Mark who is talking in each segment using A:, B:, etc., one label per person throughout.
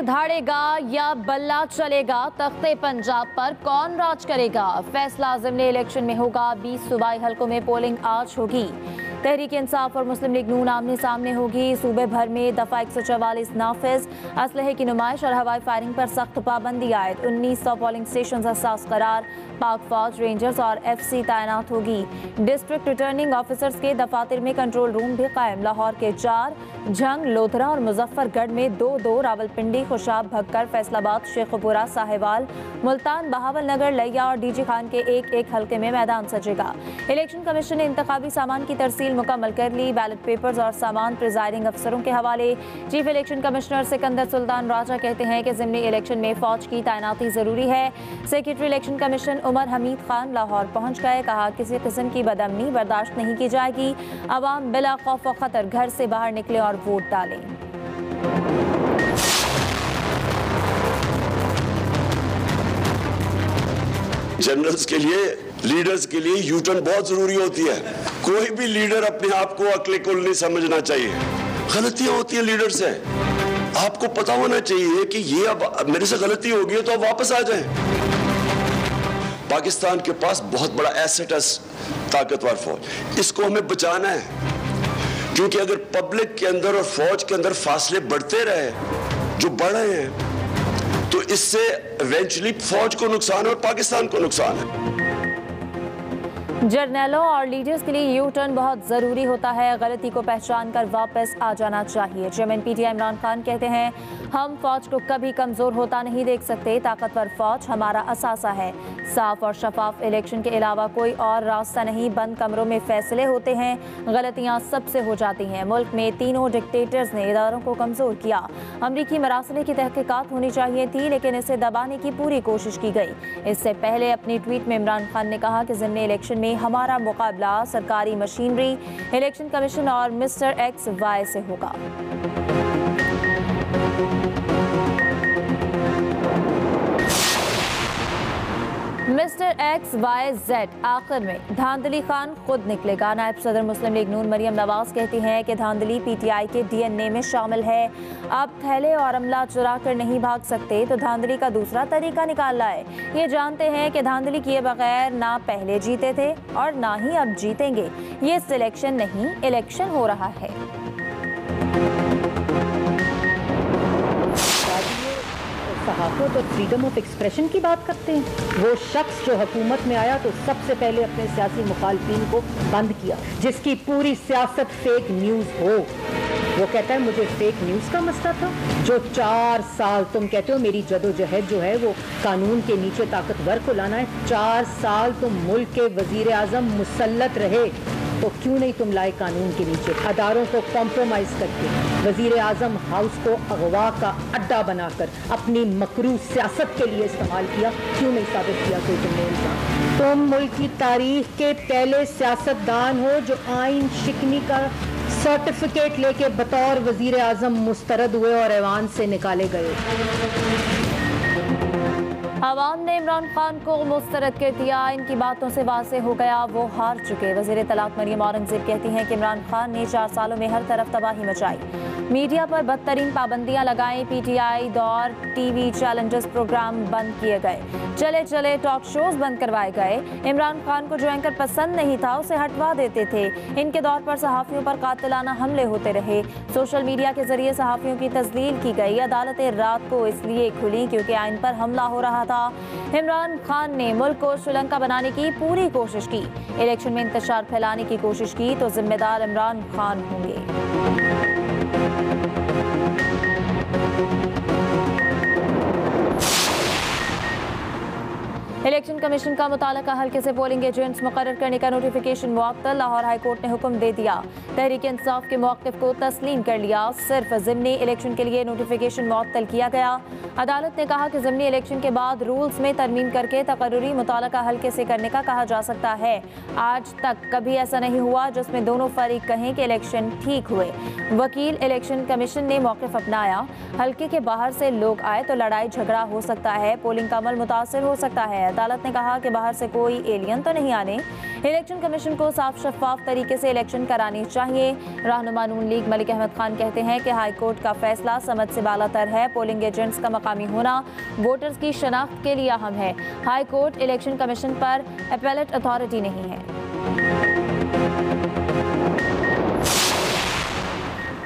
A: धाड़ेगा या बल्ला चलेगा, तख्ते पंजाब पर कौन राज करेगा। फैसला ज़िमनी इलेक्शन में होगा। 20 सूबाई हलकों में पोलिंग आज होगी। तहरीक इंसाफ और मुस्लिम लीग नून आमने सामने होगी। सूबे भर में दफा 144 नाफिज, असलहे की नुमाइश और हवाई फायरिंग पर सख्त पाबंदी आयद। 1900 पोलिंग स्टेशन हसास करार। पाक फौज, रेंजर्स और FC तैनात होगी। डिस्ट्रिक्ट रिटर्निंग ऑफिसर्स के दफातर में कंट्रोल रूम भी कायम। लाहौर के 4, झंग, लोधरा और मुजफ्फरगढ़ में 2-2, रावलपिंडी, खुशाब, भक्कर, फैसलाबाद, शेखपुरा, साहिवाल, मुल्तान, बहावल नगर, लिया और DG खान के 1-1 हल्के में मैदान सजेगा। इलेक्शन कमीशन ने इंतखाबी सामान की तरसील मुकम्मल कर ली। बैलेट पेपर्स और सामान प्रिजाइडिंग अफसरों के हवाले। Chief election commissioner Sikandar Sultan Raja कहते हैं कि ज़िमनी इलेक्शन में फौज की तैनाती जरूरी है। Secretary election commission Umar Hamid Khan Lahore पहुंच गए। कहा किसी किस्म की बदअमनी बर्दाश्त नहीं की जाएगी। अवाम बिला खौफ व खतर घर से बाहर निकले और वोट डालें।
B: जनरल्स के लिए, लीडर्स के लिए यू टर्न बहुत जरूरी होती है। कोई भी लीडर अपने आप को अक्ले कुल नहीं समझना चाहिए। गलतियां होती है लीडर से, आपको पता होना चाहिए कि ये अब मेरे से गलती हो गई है तो अब वापस आ जाएं। पाकिस्तान के पास बहुत बड़ा एसेट है, ताकतवर फौज, इसको हमें बचाना है। क्योंकि अगर पब्लिक के अंदर और फौज के अंदर फासले बढ़ते रहे जो बढ़ रहे हैं तो इससे इवेंचुअली फौज को नुकसान है और पाकिस्तान को नुकसान है।
A: जर्नलों और लीडर्स के लिए यू टर्न बहुत ज़रूरी होता है। गलती को पहचान कर वापस आ जाना चाहिए। चेयरमैन PTI इमरान खान कहते हैं हम फौज को कभी कमज़ोर होता नहीं देख सकते। ताकतवर फौज हमारा असासा है। साफ और शफाफ इलेक्शन के अलावा कोई और रास्ता नहीं। बंद कमरों में फैसले होते हैं, गलतियाँ सबसे हो जाती हैं। मुल्क में तीनों डिक्टेटर्स ने इदारों को कमज़ोर किया। अमरीकी मरासले की तहकीकात होनी चाहिए थी, लेकिन इसे दबाने की पूरी कोशिश की गई। इससे पहले अपनी ट्वीट में इमरान खान ने कहा कि ज़िमनी इलेक्शन में हमारा मुकाबला सरकारी मशीनरी, इलेक्शन कमीशन और मिस्टर XY से होगा। मिस्टर XYZ आखिर में धांधली खान खुद निकलेगा। नायब सदर मुस्लिम लीग नून मरियम नवाज कहती हैं कि धांधली PTI के DNA में शामिल है। अब थैले और अमला चुरा कर नहीं भाग सकते तो धांधली का दूसरा तरीका निकाल लाए। ये जानते हैं कि धांधली किए बगैर ना पहले जीते थे और ना ही अब जीतेंगे। ये सिलेक्शन नहीं, इलेक्शन हो रहा है।
C: सहाफ़त और फ्रीडम ऑफ एक्सप्रेशन की बात करते हैं। वो शख्स जो हुकूमत में आया तो सबसे पहले अपने सियासी मुखालफिन को बंद किया, जिसकी पूरी सियासत फेक न्यूज़ हो। वो कहता है मुझे फेक न्यूज़ का मसला था। जो 4 साल तुम कहते हो मेरी जदोजहद जो है वो कानून के नीचे ताकतवर को लाना है। 4 साल तुम मुल्क के वजीर आज़म मुसल्लत रहे तो क्यों नहीं तुम लाए कानून के नीचे। अदारों को कॉम्प्रोमाइज़ करके वजीर आज़म हाउस को अगवा का अड्डा बनाकर अपनी मकरू सियासत के लिए इस्तेमाल किया। क्यों नहीं साबित किया कोई तुमने इल्ज़ाम। तुम मुल्क की तारीख के पहले सियासतदान हो जो आइन शिकनी का सर्टिफिकेट लेके बतौर वजीर आज़म मुस्तरद हुए और ऐवान से निकाले गए।
A: अवाम ने इमरान खान को मुस्तरद कर दिया। इनकी बातों से वाज़ेह हो गया वो हार चुके। वज़ीर तलाक मरियम औरंगज़ेब कहती हैं कि इमरान खान ने 4 सालों में हर तरफ तबाही मचाई, मीडिया पर बदतरीन पाबंदियां लगाई। PTI दौर TV चैलेंजर्स प्रोग्राम बंद किए गए। चले चले टॉक शोज बंद करवाए गए। इमरान खान को जो एंकर पसंद नहीं था उसे हटवा देते थे। इनके दौर पर सहाफ़ियों पर कातिलाना हमले होते रहे। सोशल मीडिया के जरिए सहाफ़ियों की तज़लील की गई। अदालतें रात को इसलिए खुली क्योंकि आइन पर हमला हो रहा था। इमरान खान ने मुल्क को श्रीलंका बनाने की पूरी कोशिश की। इलेक्शन में इंतशार फैलाने की कोशिश की तो जिम्मेदार इमरान खान होंगे। इलेक्शन कमीशन का मुताल्लिका हल्के से पोलिंग एजेंट्स मुकर्रर करने का नोटिफिकेशन मुअत्तल। लाहौर हाई कोर्ट ने हुक्म दे दिया। तहरीक इंसाफ के मौक़िफ़ को तस्लीम कर लिया। सिर्फ ज़िमनी इलेक्शन के लिए नोटिफिकेशन मुअत्तल किया गया। अदालत ने कहा कि ज़िमनी इलेक्शन के बाद रूल्स में तरमीम करके तकर्रुरी मुताल्लिका हल्के से करने का कहा जा सकता है। आज तक कभी ऐसा नहीं हुआ जिसमें दोनों फरीक कहें कि इलेक्शन ठीक हुए। वकील इलेक्शन कमीशन ने मौक़िफ़ अपनाया। हल्के के बाहर से लोग आए तो लड़ाई झगड़ा हो सकता है, पोलिंग का अमल मुतासर हो सकता है। अदालत ने कहा कि बाहर से कोई एलियन तो नहीं आने। इलेक्शन कमीशन को साफ शफाफ तरीके से इलेक्शन करानी चाहिए। रहनुमा नून लीग मलिक अहमद खान कहते हैं कि हाई कोर्ट का फैसला समझ से बालातर है। पोलिंग एजेंट्स का मकामी होना वोटर्स की शनाख्त के लिए अहम है। हाई कोर्ट इलेक्शन कमीशन पर अपीलेट अथॉरिटी नहीं है।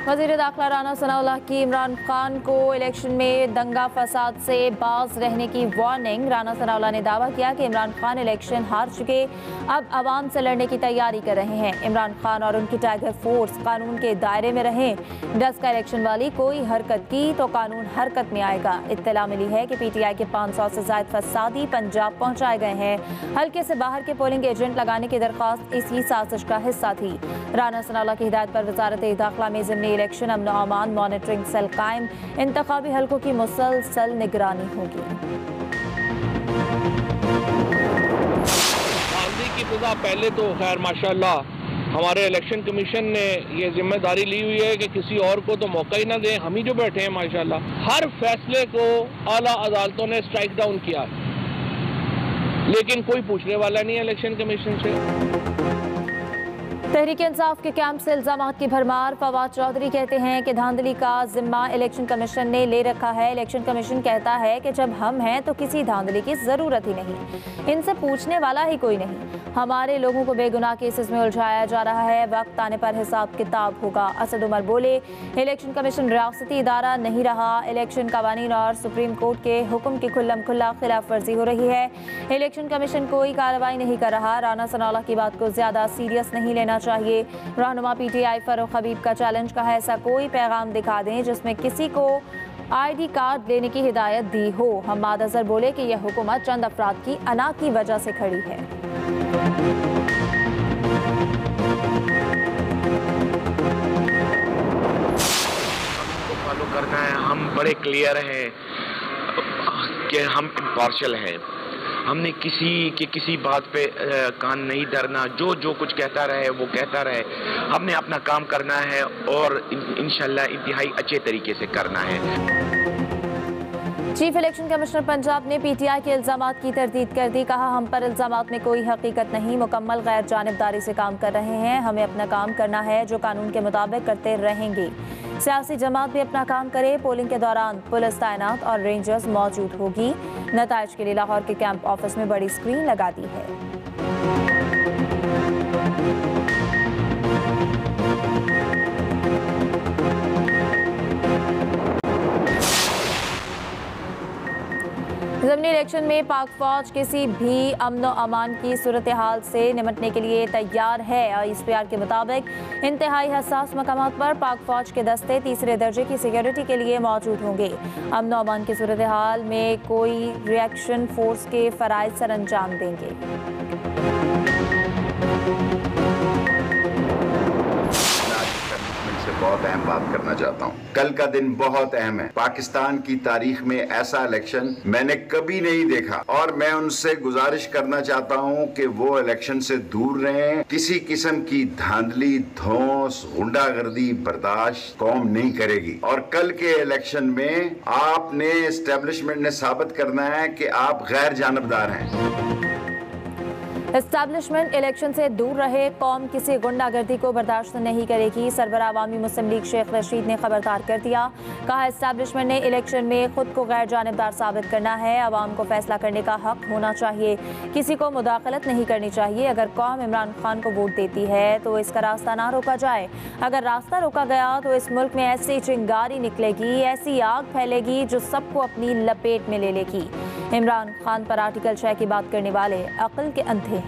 A: वज़ीर दाखिला राना सनाउल्लाह की इमरान खान को इलेक्शन में दंगा फसाद से बाज रहने की वार्निंग। राना सनाउल्लाह ने दावा किया कि इमरान खान इलेक्शन हार चुके, अब आवाम से लड़ने की तैयारी कर रहे हैं। इमरान खान और उनकी टाइगर फोर्स कानून के दायरे में रहें। 10 का इलेक्शन वाली कोई हरकत की तो कानून हरकत में आएगा। इत्तला मिली है कि PTI के 500 से ज़ायद फसादी पंजाब पहुँचाए गए हैं। हल्के से बाहर के पोलिंग एजेंट लगाने की दरख्वास्त इसी साजिश का हिस्सा थी। राना सनाउल्लाह की हिदायत पर वजारत दाखिला में ज़िम्नी इलेक्शन अमन अमान मॉनिटरिंग सेल कायम, इंतखाबी हल्कों की मुसलसल निगरानी होगी।
D: आंधी की फिजा पहले तो खैर माशाल्लाह हमारे इलेक्शन कमीशन ने ये जिम्मेदारी ली हुई है कि किसी और को तो मौका ही ना दें, हम ही जो बैठे हैं माशाल्लाह। हर फैसले को आला अदालतों ने स्ट्राइक डाउन किया, लेकिन कोई पूछने वाला नहीं है इलेक्शन कमीशन से।
A: तहरीक इंसाफ के कैंप से इल्जामात की भरमार। फवाद चौधरी कहते हैं कि धांधली का जिम्मा इलेक्शन कमीशन ने ले रखा है। इलेक्शन कमीशन कहता है कि जब हम हैं तो किसी धांधली की जरूरत ही नहीं, इनसे पूछने वाला ही कोई नहीं। हमारे लोगों को बेगुनाह केसेस में उलझाया जा रहा है, वक्त आने पर हिसाब किताब होगा। असद उमर बोले, इलेक्शन कमीशन रियासती इदारा नहीं रहा। इलेक्शन कवानीन और सुप्रीम कोर्ट के हुक्म की खुल्लम खुल्ला खिलाफ वर्जी हो रही है। इलेक्शन कमीशन कोई कार्रवाई नहीं कर रहा। राना सनाउल्लाह की बात को ज्यादा सीरियस नहीं लेना चाहिए। रहनुमा PTI फरूख हबीब का चैलेंज का है, ऐसा कोई पैगाम दिखा दें जिसमें किसी को ID कार्ड लेने की हिदायत दी हो। हम्माद अजहर बोले कि यह हुकूमत चंद अफराद की अना की वजह से खड़ी है।
E: हमको फॉलो करना है, हम बड़े क्लियर हैं कि हम इम्पार्शियल हैं। हमने किसी बात पे कान नहीं धरना, जो कुछ कहता रहे वो कहता रहे। हमने अपना काम करना है और इंशाल्लाह इंतहाई अच्छे तरीके से करना है।
A: चीफ इलेक्शन कमिश्नर पंजाब ने PTI के इल्जामात की तरदीद कर दी। कहा, हम पर इल्जामात में कोई हकीकत नहीं, मुकम्मल गैर जानिबदारी से काम कर रहे हैं। हमें अपना काम करना है, जो कानून के मुताबिक करते रहेंगे। सियासी जमात भी अपना काम करे। पोलिंग के दौरान पुलिस तैनात और रेंजर्स मौजूद होगी। नताइज के लिए लाहौर के कैंप ऑफिस में बड़ी स्क्रीन लगा दी है। ज़िमनी इलेक्शन में पाक फौज किसी भी अमन अमान की सूरत हाल से निपटने के लिए तैयार है। ISPR के मुताबिक इंतहाई हसास मकामात पर पाक फौज के दस्ते तीसरे दर्जे की सिक्योरिटी के लिए मौजूद होंगे। अमन अमान की सूरत हाल में कोई रिएक्शन फोर्स के फराइज सर अंजाम देंगे।
F: बहुत अहम बात करना चाहता हूँ। कल का दिन बहुत अहम है। पाकिस्तान की तारीख में ऐसा इलेक्शन मैंने कभी नहीं देखा और मैं उनसे गुजारिश करना चाहता हूँ कि वो इलेक्शन से दूर रहें। किसी किस्म की धांधली, धौंस, गुंडागर्दी बर्दाश्त कौम नहीं करेगी। और कल के इलेक्शन में आपने एस्टेब्लिशमेंट ने साबित करना है कि आप गैर जानबदार हैं।
A: एस्टैब्लिशमेंट इलेक्शन से दूर रहे, कौम किसी गुंडागर्दी को बर्दाश्त नहीं करेगी। सरबराह अवामी मुस्लिम लीग शेख रशीद ने खबरदार कर दिया। कहा, एस्टैब्लिशमेंट ने इलेक्शन में खुद को गैर जानिबदार साबित करना है। अवाम को फैसला करने का हक होना चाहिए, किसी को मुदाखलत नहीं करनी चाहिए। अगर कौम इमरान खान को वोट देती है तो इसका रास्ता ना रोका जाए। अगर रास्ता रोका गया तो इस मुल्क में ऐसी चिंगारी निकलेगी, ऐसी आग फैलेगी जो सबको अपनी लपेट में ले लेगी। इमरान खान पर आर्टिकल 6 की बात करने वाले अक्ल के अंधे हैं।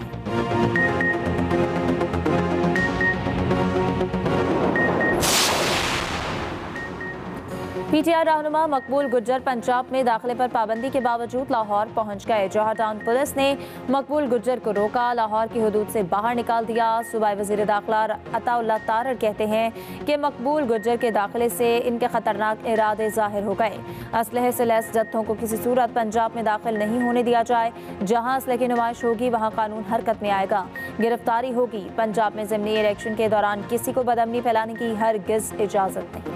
A: PTI रहनुमा मकबूल गुज्जर पंजाब में दाखिले पर पाबंदी के बावजूद लाहौर पहुंच गए। जौहर टाउन पुलिस ने मकबूल गुज्जर को रोका, लाहौर की हदूद से बाहर निकाल दिया। सूबाई वज़ीर दाखिला अताउल्लाह तारड़ कहते हैं कि मकबूल गुज्जर के दाखिले से इनके खतरनाक इरादे जाहिर हो गए। असलहे से लैस जत्थों को किसी सूरत पंजाब में दाखिल नहीं होने दिया जाए। जहां असलहे की नुमाइश होगी वहां कानून हरकत में आएगा, गिरफ्तारी होगी। पंजाब में ज़िमनी इलेक्शन के दौरान किसी को बदअमनी फैलाने की हरगिज़ इजाज़त नहीं।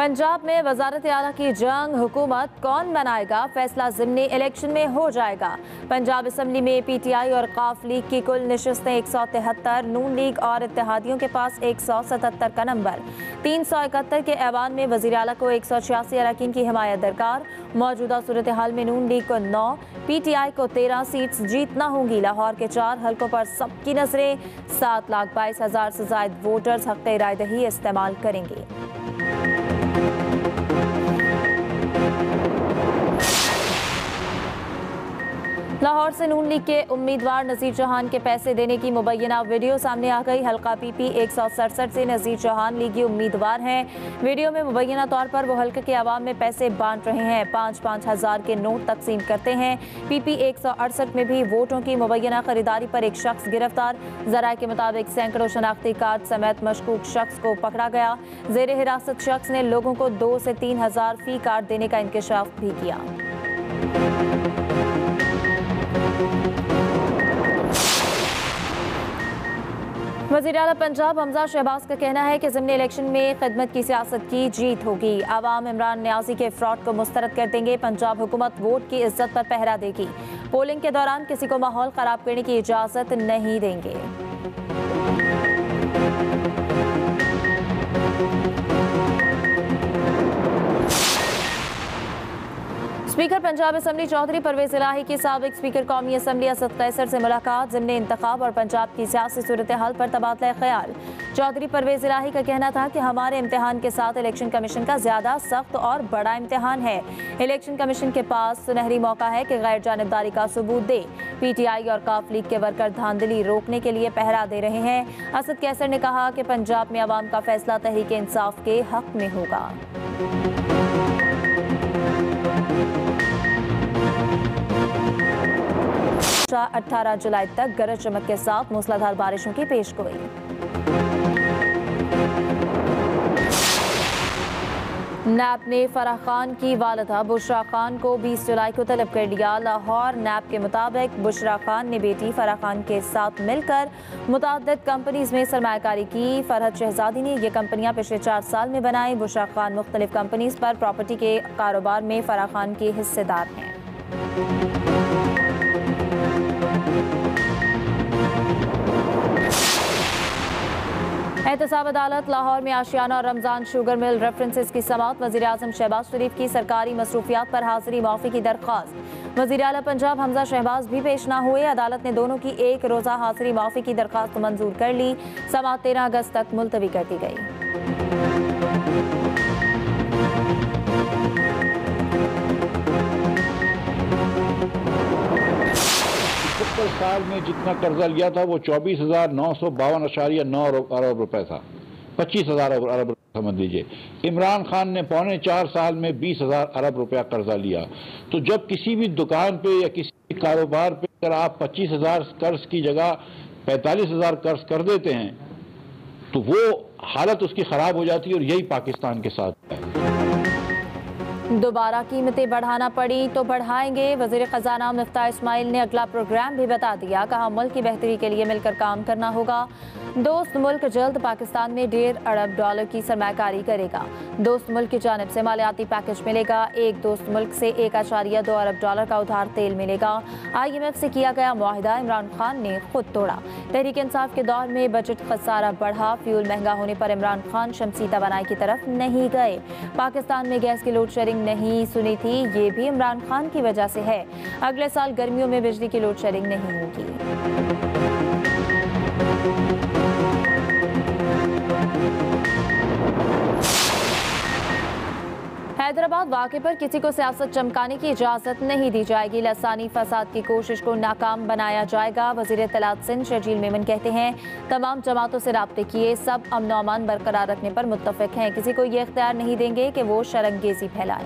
A: पंजाब में वजारत आला की जंग, हुकूमत कौन बनाएगा, फैसला ज़िम्नी इलेक्शन में हो जाएगा। पंजाब असम्बली में PTI और काफ लीग की कुल नशिस्तें 173, नून लीग और इत्तेहादियों के पास 177 का नंबर। 371 के ऐवान में वज़ीर आला को 186 अरकान की हिमायत दरकार। मौजूदा सूरत हाल में नून लीग को 9, PTI को 13 सीट्स जीतना होंगी। लाहौर के 4 हल्कों पर सबकी नजरें, 7,22,000 से ज़ायद वोटर्स हक़ राय दही इस्तेमाल करेंगे। लाहौर से नून लीग के उम्मीदवार नज़ीर चौहान के पैसे देने की मुबैना वीडियो सामने आ गई। हल्का PP 167 से नज़ीर चौहान लीगी उम्मीदवार हैं। वीडियो में मुबैना तौर पर वो हल्के के आवाम में पैसे बांट रहे हैं, 5-5 हज़ार के नोट तकसीम करते हैं। PP 168 में भी वोटों की मुबैना खरीदारी पर एक शख्स गिरफ्तार। ज़राए के मुताबिक सैकड़ों शनाख्ती कार्ड समेत मशकूक शख्स को पकड़ा गया। ज़ेर हिरासत शख्स ने लोगों को 2 से 3 हज़ार फी कार्ड देने का इंकशाफ भी किया। वज़ीर आला पंजाब हमजा शहबाज का कहना है कि ज़िमनी इलेक्शन में खिदमत की सियासत की जीत होगी। आवाम इमरान न्याजी के फ्रॉड को मुस्तरद कर देंगे। पंजाब हुकूमत वोट की इज्जत पर पहरा देगी। पोलिंग के दौरान किसी को माहौल ख़राब करने की इजाज़त नहीं देंगे। स्पीकर पंजाब असम्बली चौधरी परवेज इलाही की साबिक स्पीकर कौमी असम्बली असद कैसर से मुलाकात। ज़िमनी इंतखाब और पंजाब की सियासी सूरत हाल पर तबादला ख्याल। चौधरी परवेज इलाही का कहना था कि हमारे इम्तिहान के साथ इलेक्शन कमीशन का ज़्यादा सख्त और बड़ा इम्तिहान है। इलेक्शन कमीशन के पास सुनहरी मौका है कि गैर जानिबदारी का सबूत दे। PTI और काफ लीग के वर्कर धांधली रोकने के लिए पहरा दे रहे हैं। असद कैसर ने कहा कि पंजाब में अवाम का फैसला तहरीक इंसाफ के हक में होगा। 18 जुलाई तक गरज चमक के साथ मूसलाधार बारिशों की पेशगोई। नैब ने फराह खान की वालिदा बुशरा खान को 20 जुलाई को तलब कर लिया। लाहौर नैब के मुताबिक बुशरा खान ने बेटी फराह खान के साथ मिलकर मुताद्दिद कंपनीज में सरमायाकारी की। फरहत शहजादी ने ये कंपनियां पिछले 4 साल में बनाई। बुशरा खान मुख्तलिफ कंपनीज पर प्रॉपर्टी के कारोबार में फराह खान की हिस्सेदार हैं। एहतसाब अदालत लाहौर में आशियाना और रमजान शुगर मिल रेफरेंसेस की समाअत। वज़ीर आज़म शहबाज शरीफ की सरकारी मसरूफियात पर हाजिरी माफ़ी की दरख्वास्त। वज़ीर आला पंजाब हमजा शहबाज भी पेश न हुए। अदालत ने दोनों की 1 रोज़ा हाजिरी माफ़ी की दरख्वास्त मंजूर कर ली। समाअत 13 अगस्त तक मुलतवी कर दी गई।
G: साल में जितना कर्जा लिया था वो 24,952.9 अरब रुपए था। 25,000 अरब रुपये समझ लीजिए। इमरान खान ने 4.25 साल में 20,000 अरब रुपया कर्जा लिया। तो जब किसी भी दुकान पे या किसी कारोबार पे अगर आप 25,000 कर्ज की जगह 45,000 कर्ज कर देते हैं तो वो हालत उसकी खराब हो जाती है। और यही पाकिस्तान के साथ है।
A: दोबारा कीमतें बढ़ाना पड़ी तो बढ़ाएंगे। वज़ीर ख़जाना मिफ्ताह इस्माइल ने अगला प्रोग्राम भी बता दिया। कहा मुल्क की बेहतरी के लिए मिलकर काम करना होगा। दोस्त मुल्क जल्द पाकिस्तान में $1.5 अरब की सरमायाकारी करेगा। दोस्त मुल्क की जानिब से मालियाती पैकेज मिलेगा। एक दोस्त मुल्क से $1.2 अरब का उधार तेल मिलेगा। IMF से किया गया मुआहिदा इमरान खान ने खुद तोड़ा। तहरीक इंसाफ के दौर में बजट खसारा बढ़ा। फ्यूल महंगा होने पर इमरान खान शमसी तवानाई की तरफ नहीं गए। पाकिस्तान में गैस की लोड शेडिंग नहीं सुनी थी, ये भी इमरान खान की वजह से है। अगले साल गर्मियों में बिजली की लोड शेडिंग नहीं होगी। हैदराबाद वाक़े पर किसी को सियासत चमकाने की इजाज़त नहीं दी जाएगी। लसानी फसाद की कोशिश को नाकाम बनाया जाएगा। वज़ीर इत्तलात सिंध शर्जील मेमन कहते हैं तमाम जमातों से राब्ते किए, सब अमन अमान बरकरार रखने पर मुत्तफ़िक हैं। किसी को ये इख्तियार नहीं देंगे कि वो शरंगेज़ी फैलाए।